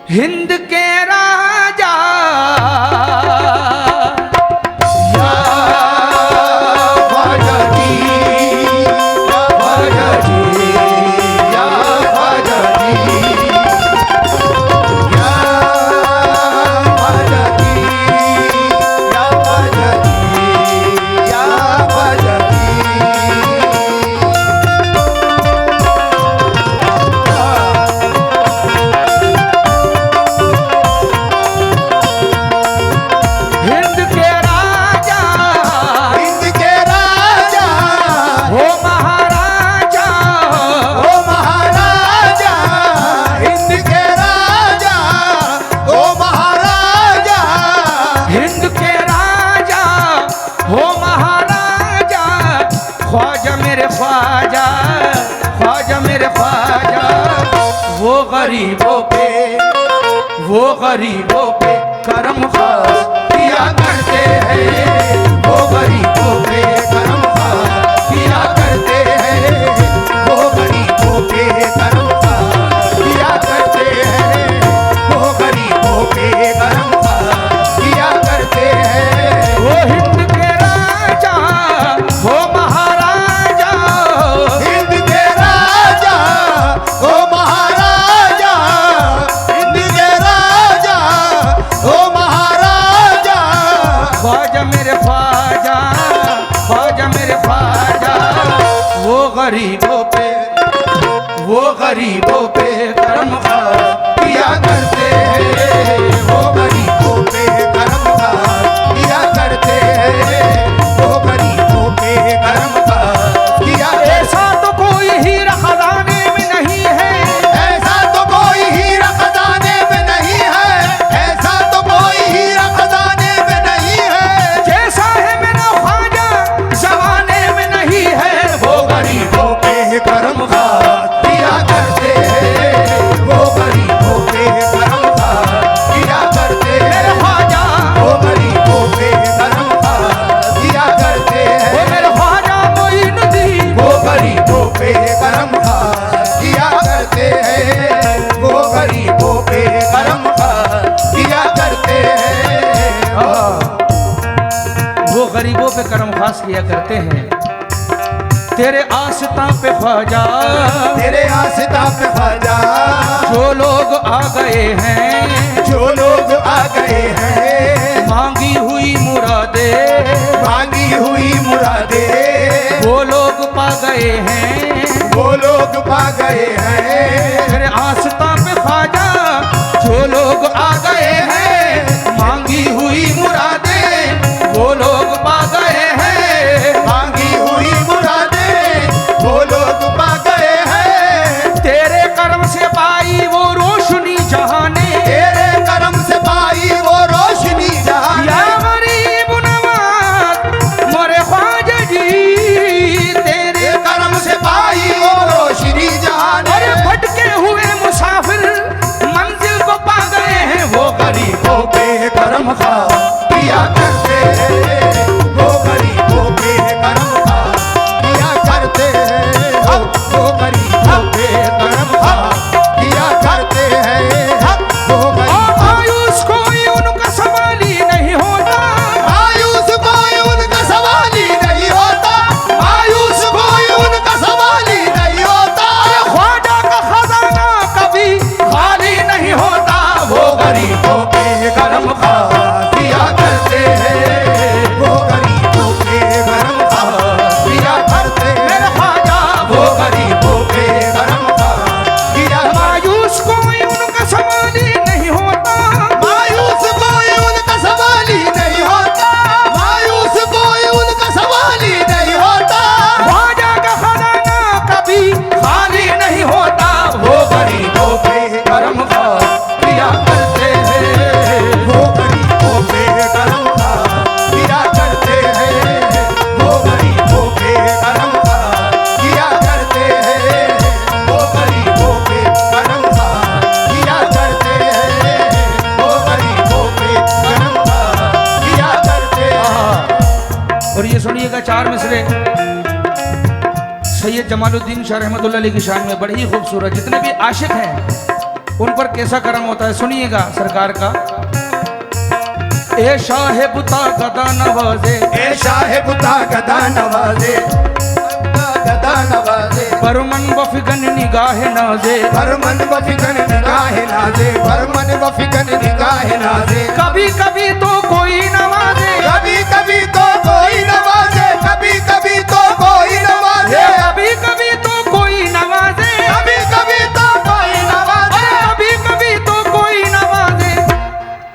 हिंद के राजा या ख्वाजा जी, या ख्वाजा जी, या ख्वाजा जी, या ख्वाजा जी, या ख्वाजा जी, या ख्वाजा जी। हिंद के राजा हिंद के राजा हो महाराजा ओ महाराजा, हिंद के राजा ओ महाराजा, हिंद के राजा हो महाराजा ख्वाजा मेरे ख्वाजा ख्वाजा मेरे ख्वाजा वो गरीबों पे करम खास किया करते हैं वो गरीबों पे करम खास किया करते हैं, वो गरीबों पे करम खास किया करते हैं, वो गरीबों पे करम खास किया करते हैं। वो हिंद के राजा हो महाराजा हिंद के राजा ओ महाराजा, हिंद के राजा ओ महाराजा, ख्वाजा मेरे ख्वाजा वो गरीबों पे करम खास किया करते हैं, वो गरीबों पे करम खास किया करते हैं, वो गरीबों पे करम खास किया। ऐसा तो कोई हीरा खजाने में नहीं है ऐसा तो कोई हीरा खजाने में नहीं है, ऐसा तो कोई हीरा खजाने में नहीं है, जैसा है मेरा ख्वाजा जमाने में नहीं है वो गरीबों पे करम खास किया करते हैं, वो गरीबों पे करम खास किया करते मेरे हैं, ख्वाजा वो गरीबों पे करम खास किया करते वो हैं, मेरे ख्वाजा मोइनुद्दीन वो गरीबों पे करम खास किया करते हैं, वो गरीबों पे करम खास किया करते हैं। वो गरीबों पे करम खास किया करते हैं। तेरे आस्था पे ख्वाजा तेरे आस्था पे ख्वाजा जो लोग आ गए हैं जो लोग आ गए हैं, मांगी हुई मुरादे मांगी हुई मुरादे वो लोग पा गए हैं। वो लोग पा गए हैं, तेरे आस्था पे ख्वाजा जो लोग आ गए हैं मांगी हुई मुरादे वो लोग पा गए हैं। मांगी हुई मुरादे वो लोग पा गए हैं, तेरे कर्म से पाई वो रोशनी जहाने तेरे करम से पाई वो रोशनी जहां। या गरीब नवाज मोरे ख्वाजा जी तेरे करम से पाई वो रोशनी जहां। और भटके हुए मुसाफिर मंजिल को पा गए हैं वो गरीबों पे करम खास किया करते हैं, वो गरीबों पे करम खास किया करते हैं, वो गरीबों पे करम खास किया करते हैं, वो गरीब। आयुष कोई उनका सवाली नहीं होता मायूस कोई उनका सवाली नहीं होता, मायूस कोई उनका सवाली नहीं होता, ख्वाजा का खजाना कभी खाली नहीं होता वो गरीबों पे करम खास किया करते हैं, वो गरीबों पे करम खास किया करते हैं, मेरे ख्वाजा वो गरीबों पे करम खास किया। मायूस कोई उनका सवाली नहीं होता मायूस कोई उनका सवाली नहीं होता, मायूस कोई उनका सवाली नहीं होता, ख्वाजा का खजाना कभी खाली नहीं होता वो गरीबों पे करम खास किया करते हैं, वो गरीबों पे करम खास किया करते हैं, वो गरीबों पे करम खास किया करते हैं, वो गरीबों पे करम खास किया करते हैं, वो गरीबों पे करम खास किया करते हैं। और ये सुनिएगा चार मिसरे सैयद जमालुद्दीन शाह रहमतुल्लाह अलैह की शान में बड़े ही खूबसूरत। जितने भी आशिक हैं उन पर कैसा कर्म होता है सुनिएगा सरकार का। ए साहेब ता गदा नवाजे, ए साहेब ता गदा नवाजे, गदा नवाजे, परमन वफिगन निगाह नाजे, परमन वफिगन निगाह नाजे, परमन वफिगन निगाह नाजे। कभी कभी तो कोई नवाजे, कभी कभी तो कोई नवाजे, कभी कभी तो कोई नवाजे, कभी कभी तो कोई नवाजे, कभी कभी तो कोई नवाजे, कभी कभी तो कोई नवाजे।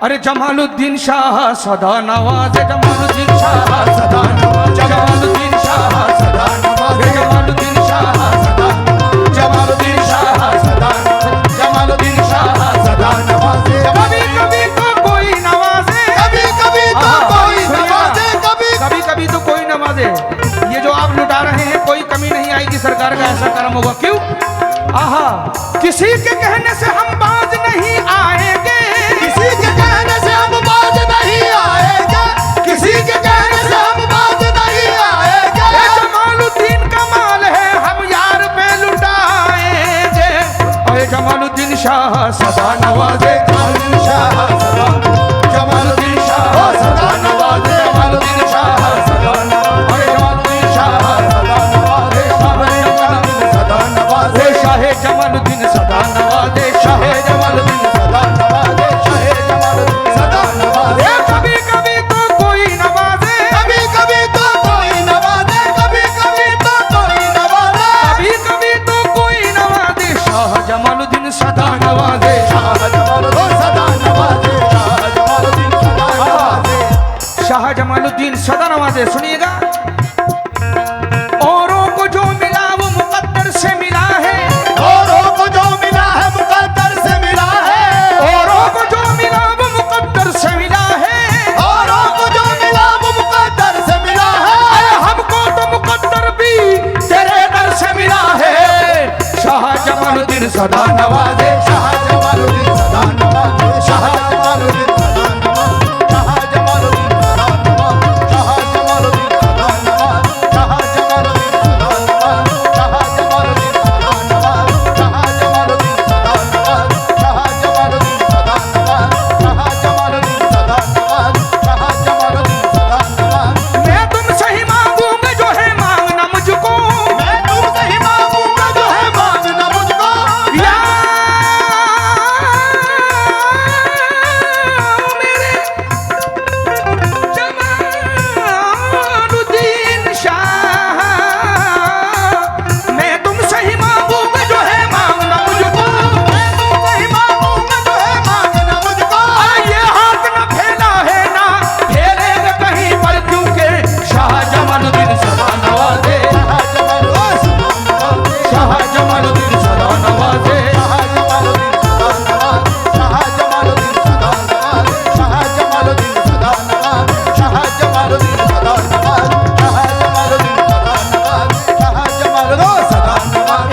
अरे जमालुद्दीन शाह सदा नवाजे, जमालुद्दीन शाह सदा नवाजे, जमालुद्दीन शाह सदा नवाजे, जमालुद्दीन शाह सदा, जमालुद्दीन शाह सदा, जमालुद्दीन शाह सदा नवाजे। कभी कभी तो कोई नवाजे, कभी कभी तो कोई नवाजे, कभी कभी तो कोई नवाजे। ये जो आप लुटा रहे हैं कोई कमी नहीं आएगी, सरकार का ऐसा कर्म होगा। क्यों? आहा, किसी के कहने से हम बाज नहीं आएंगे, किसी के कहने से हम बाज नहीं आएंगे, किसी के कहने से हम बाज नहीं आएंगे। ये जमालुद्दीन का माल है हम यार पे लुटाएंगे। और जमालुद्दीन शाह सदा नवाजे, जमालुद्दीन शाह सदा, जमालुद्दीन शाह सदा नवाजे, जमालुद्दीन शाह सदा नवाजे, जमालुद्दीन शाह सदा नवाजे, जमालुद्दीन सदा नवाजे, शाहे जमालुद्दीन सदा नवाजे, शाहे जमालुद्दीन सदा नवाजे, शाहे जमालुद्दीन सदा नवाजे। कभी कभी तो कोई नवाजे, कभी कभी तो कोई नवाजे, कभी कभी तो कोई नवाजे, कभी कभी तो कोई नवाजे। शाह जमालुद्दीन सदा नवाजे, शाह जमालुद्दीन सदा नवाजे, शाह जमालुद्दीन सदा नवाजे। शाह जमालुद्दीन सदा नवाजे। सुनिएगा, औरों को जो मिला वो मुकद्दर से मिला है, औरों को जो मिला है मुकद्दर से मिला है, औरों को जो मिला वो मुकद्दर से मिला है, औरों को जो मिला वो मुकद्दर से मिला है। अरे हमको तो मुकद्दर भी तेरे दर से मिला है। शाह जमालुद्दीन सदा नवाजे, शाह जमालुद्दीन सदा नवाजे, शाह जमालुद्दीन सदा नवाजे, शाह जमालुद्दीन सदा नवाजे, शाह जमालुद्दीन सदा नवाजे, शाह जमालुद्दीन सदा नवाजे, शाह जमालुद्दीन सदा नवाजे, शाह जमालुद्दीन सदा नवाजे, शाह जमालुद्दीन सदा नवाजे, शाह जमालुद्दीन सदा नवाजे, शाह जमालुद्दीन सदा नवाजे। मैं तुमसे ही मांगूंगा जो है मांगना मुझको, मैं तुमसे ही मांगूंगा जो है मांगना मुझको, या मेरे जमालुद्दीन शाह। मैं तुमसे ही मांगूंगा जो है मांगना मुझको, मैं तुमसे ही मांगूंगा जो है मांगना मुझको। ये हाथ न फैला है ना फैलेगा कहीं पर, क्योंकि शाह जमालुद्दीन सदा नवाजे, शाह जमालुद्दीन सदा नवाजे।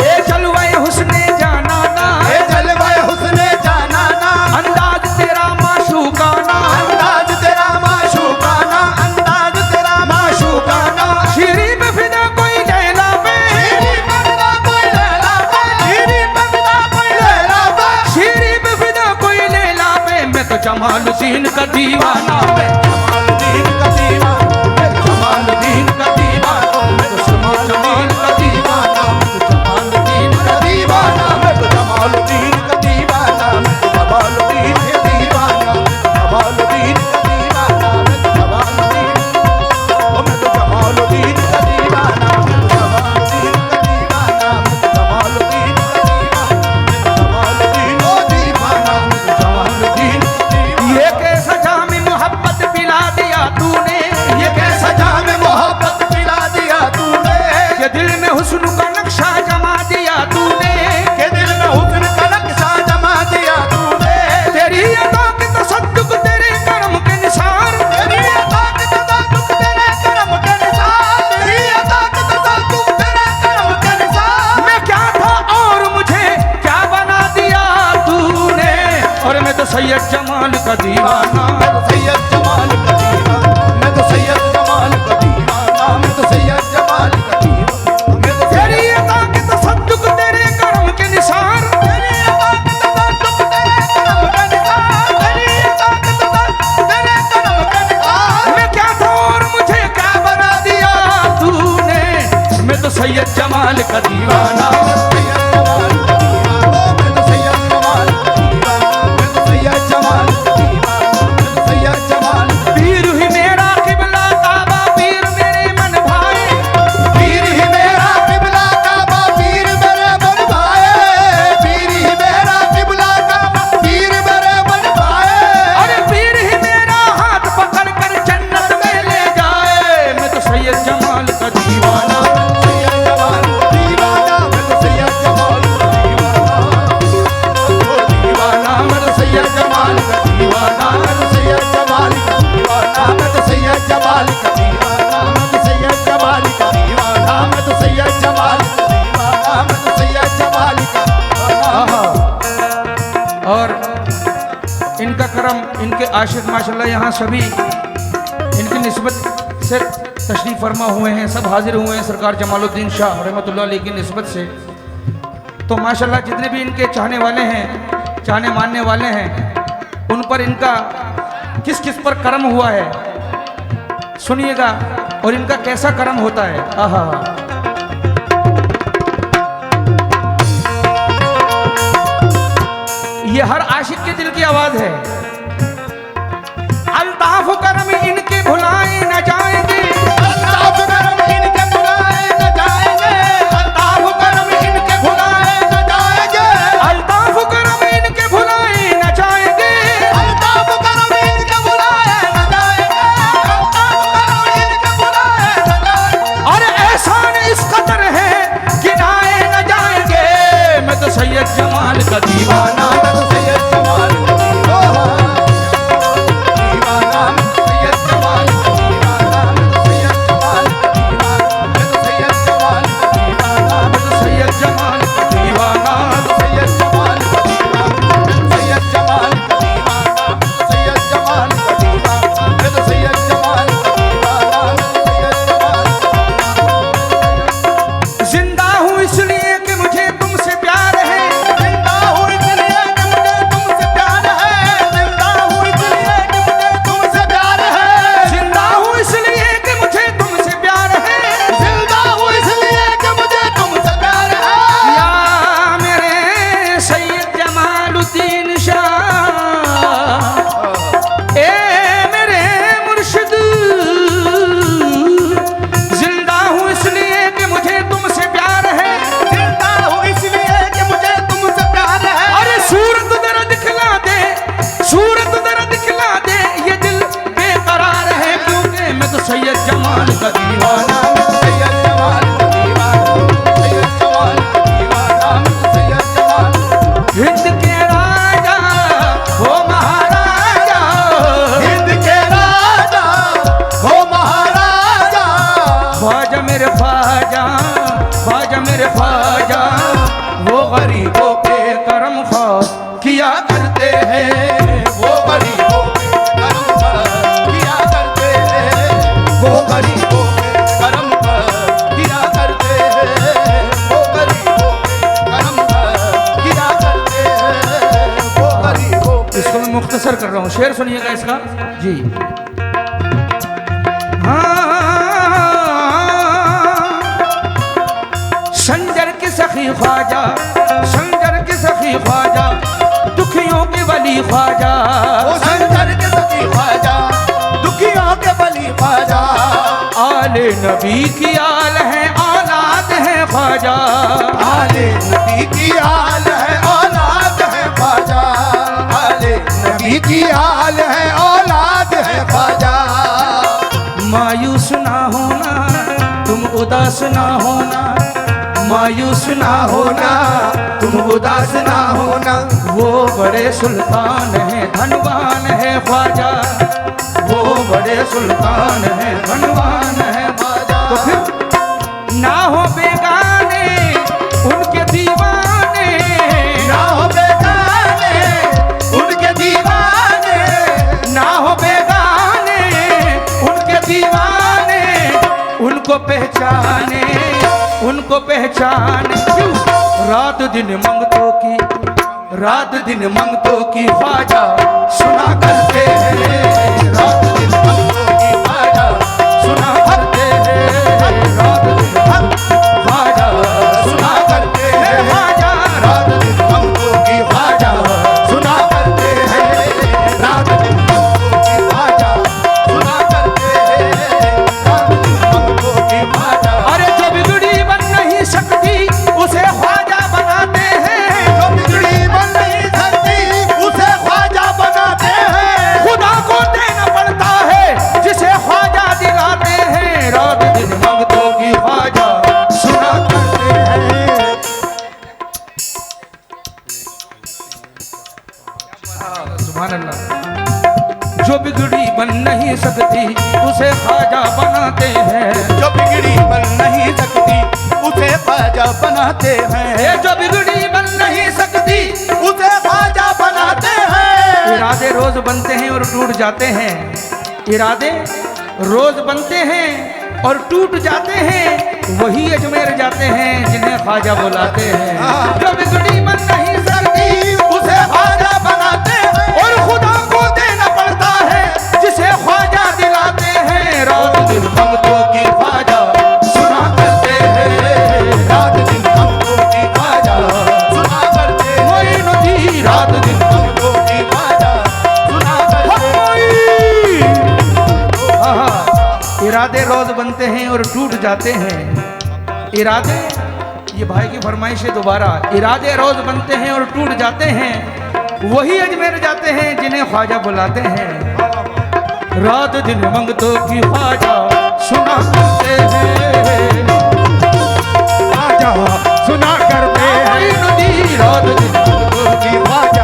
ए जलवाए हुस्ने जाना ना, अंदाज तेरा माशूकाना, शीरी पे फिदा कोई लैला पे, शीरी पे फिदा कोई लैला पे। मैं तो जमालुद्दीन का दीवाना, मैं जमालुद्दीन का दीवाना, मैं जमालुद्दीन का दीवाना, मैं तो जमालुद्दीन का दीवाना, मैं तो जमालुद्दीन का दीवाना, मैं तो जमालुद्दीन का दीवाना, मैं तो जमालुद्दीन का दीवाना, जमालुद्दीन का दीवाना, मैं तो जमालुद्दीन, ओ मैं तो जमालुद्दीन का दीवाना, मैं तो जमालुद्दीन का दीवाना, मैं तो जमालुद्दीन का दीवाना, मैं तो जमालुद्दीन ओ दीवाना, मैं तो जमालुद्दीन का दीवाना। ये कैसा जाम मोहब्बत पिला दिया तूने, ये कैसा जाम मोहब्बत पिला दिया तूने, ये दिल में हुस्न का नक्शा जमा दिया तूने, के दिल में हुस्न का नक्शा जमा दिया तूने, तेरी अता के तसद्दुक तेरे करम के निसार, तेरी अता के तसद्दुक तेरे करम के निसार, तेरी अता के तसद्दुक तेरे करम के निसार। मैं क्या था और मुझे क्या बना दिया तूने। और मैं तो सैयद जमाल का दीवाना, मैं तो सैयद जमाल का दीवाना, मैं तो सैयद जमाल का दीवाना, मैं तो सैयद जमाल का दीवाना, मैं तो तेरी अता के तसद्दुक तेरे करम के निसार, तेरी अता के तसद्दुक का दीवाना। पीर ही मेरा किबला काबा, पीर मेरे मन भाए। पीर ही मेरा किबला काबा, पीर मेरे मन भाए। पीर ही मेरा किबला काबा, पीर मेरे मन भाए। अरे पीर ही मेरा हाथ पकड़ कर जन्नत में ले जाए। मैं तो सैयद जमाल का दीवाना। सैयद जमाल का दीवाना, मैं तो सैयद जमाल का दीवाना। मैं तो सैयद जमाल का दीवाना। मैं तो सैयद जमाल का दीवाना। मैं तो सैयद जमाल का दीवाना। मैं तो सैयद जमाल का दीवाना। मैं तो सैयद जमाल का दीवाना। मैं तो सैयद जमाल का दीवाना। और इनका करम, इनके आशिक माशाल्लाह यहाँ सभी इनकी निस्बत से तशरीफ फरमा हुए हैं, सब हाजिर हुए हैं सरकार जमालुद्दीन शाह रहमतुल्लाह अलैह की निस्बत से। तो माशाल्लाह जितने भी इनके चाहने वाले हैं, चाहने मानने वाले हैं, उन पर इनका किस किस पर करम हुआ है सुनिएगा, और इनका कैसा करम होता है। आहा, ये हर आशिक के दिल की आवाज है। अल्ताफ करम इनके भुलाए न जाएंगे। अल्ताफ करम इनके भुलाए न जाएंगे। अल्ताफ करम इनके भुलाए न जाएंगे। अल्ताफ करम इनके भुलाए न जाएंगे। अल्ताफ करम इनके भुलाए न जाएंगे। अल्ताफ करम इनके भुलाए न जाएंगे। और एहसान इस कदर है गिनाए न जाएंगे। मैं तो सैयद जमाल का दीवाना। मैं तो सैयद जमाल का दीवाना। मैं तो सैयद जमाल का दीवाना। मैं तो सैयद जमाल का दीवाना। मैं तो सैयद जमाल का दीवाना। मैं तो सैयद जमाल का दीवाना। सैयद जमाल का दीवाना। सैयद जमाल का दीवाना। सैयद जमाल का दीवाना। मैं तो सैयद जमाल का दीवाना। सैयद जमाल। जिंदा हूँ इसलिए कि मुझे तुमसे प्यार है। जिंदा हूँ इसलिए कि मुझे तुमसे प्यार है। जिंदा हूँ इसलिए कि मुझे तुमसे प्यार है। जिंदा हूँ इसलिए कि मुझे तुमसे प्यार है। जिंदा हूँ इसलिए कि मुझे तुमसे प्यार है। या मेरे सैयद जमालुद्दीन शाह, ए मेरे मुर्शिद, जिंदा हूँ इसलिए कि मुझे तुमसे प्यार है। जिंदा हूँ इसलिए कि मुझे तुमसे प्यार है। अरे सूरत जरा दिखला दे, सूरत जरा दिखला दे, ये दिल बेकरार है क्योंकि मैं तो सैयद जमाल का दीवाना। सैयद जमाल का दीवाना। सैयद जमाल का दीवाना। सैयद जमाल। हिंद के राजा हो महाराजा, हिंद के राजा हो महाराजा। ख्वाजा मेरे ख्वाजा, ख्वाजा मेरे ख्वाजा, वो गरीबों पे करम खा किया करते हैं। वो गरीबों पे करम किया करते हैं। वो गरीबों पे करम किया करते हैं। वो गरीबों पे करम किया करते हैं। वो गरीबों पे। इसको मैं मुख्तसर कर रहा हूँ, शेर सुनिएगा इसका जी। संजर की सखी ख्वाजा, संजर की सखी ख्वाजा, दुखियों के वली ख्वाजा। वो संजर के सखी ख्वाजा, दुखियों के बली ख्वाजा। आले नबी की आल है, औलाद है ख्वाजा। आले नबी की आल है, औलाद है ख्वाजा। आले नबी की आल है, औलाद है ख्वाजा। मायूस ना होना, तुम उदास ना होना, मायूस ना होना, तुम उदास ना होना। वो बड़े सुल्तान है, धनवान है ख्वाजा। वो बड़े सुल्तान है, धनवान है ख्वाजा। तो फिर ना हो बेगाने उनके दीवाने, ना हो बेगाने उनके दीवाने। ना हो बेगाने उनके दीवाने, उनको पहचाने, उनको पहचाने। क्यों रात दिन मंगतों की, रात दिन मंगतों की ख्वाजा सुना करते हैं। रात दिन मंगतों की ख्वाजा सुना करते हैं। रात दिन ख्वाजा सुभान अल्लाह। जो बिगड़ी बन नहीं सकती उसे ख्वाजा बनाते हैं। जो बिगड़ी बन नहीं सकती उसे ख्वाजा बनाते हैं। ये जो बिगड़ी बन नहीं सकती उसे ख्वाजा बनाते हैं। इरादे रोज बनते हैं और टूट जाते हैं। इरादे रोज बनते हैं और टूट जाते हैं। वही अजमेर जाते हैं जिन्हें ख्वाजा बुलाते हैं। जो बिगड़ी बन नहीं सकती उसे ख्वाजा बनाते हैं। और खुदा को देना पड़ता है जिसे ख्वाजा दिलाते हैं। रात दिन मंगतों की ख्वाजा सुना करते हैं। रात दिन हमको की ख्वाजा सुना करते हैं। मोइनुद्दीन रात दिन हमको की ख्वाजा सुना करते आहा, इरादे रोज बनते हैं और टूट जाते हैं। इरादे, ये भाई की फरमाइश है दोबारा, इरादे रोज बनते हैं और टूट जाते हैं। वही अजमेर जाते हैं जिन्हें ख्वाजा बुलाते हैं। रात दिन मंगतों की ख्वाजा सुना करते हैं। ख्वाजा सुना करते हैं। मोइनुद्दीन रात दिन मंगतों की की ख्वाजा